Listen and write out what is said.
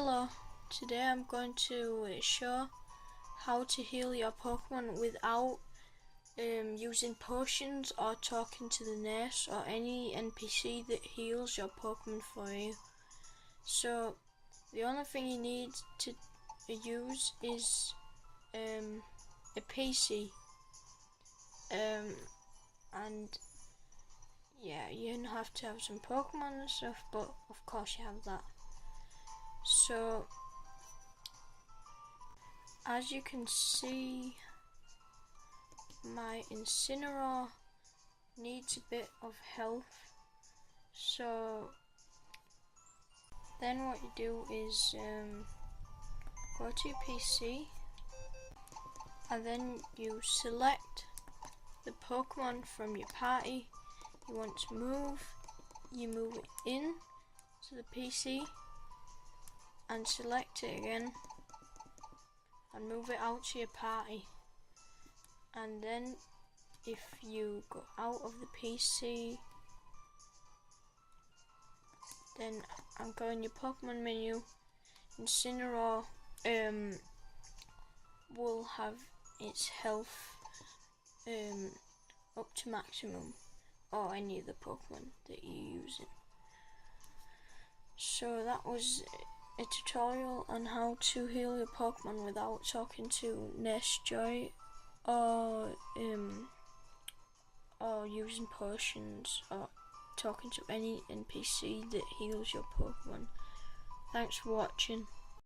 Hello, today I'm going to show how to heal your Pokemon without using potions or talking to the nurse or any NPC that heals your Pokemon for you. So the only thing you need to use is a PC, and yeah, you have to have some Pokemon and stuff, but of course you have that. So as you can see, my Incineroar needs a bit of health, so then what you do is go to your PC and then you select the Pokemon from your party you want to move. You move it in to the PC and select it again and move it out to your party. And then if you go out of the PC, then I'm going your Pokemon menu. Incineroar will have its health up to maximum, or any of the Pokemon that you're using. So that was a tutorial on how to heal your Pokemon without talking to Nurse Joy or using potions or talking to any NPC that heals your Pokemon. Thanks for watching.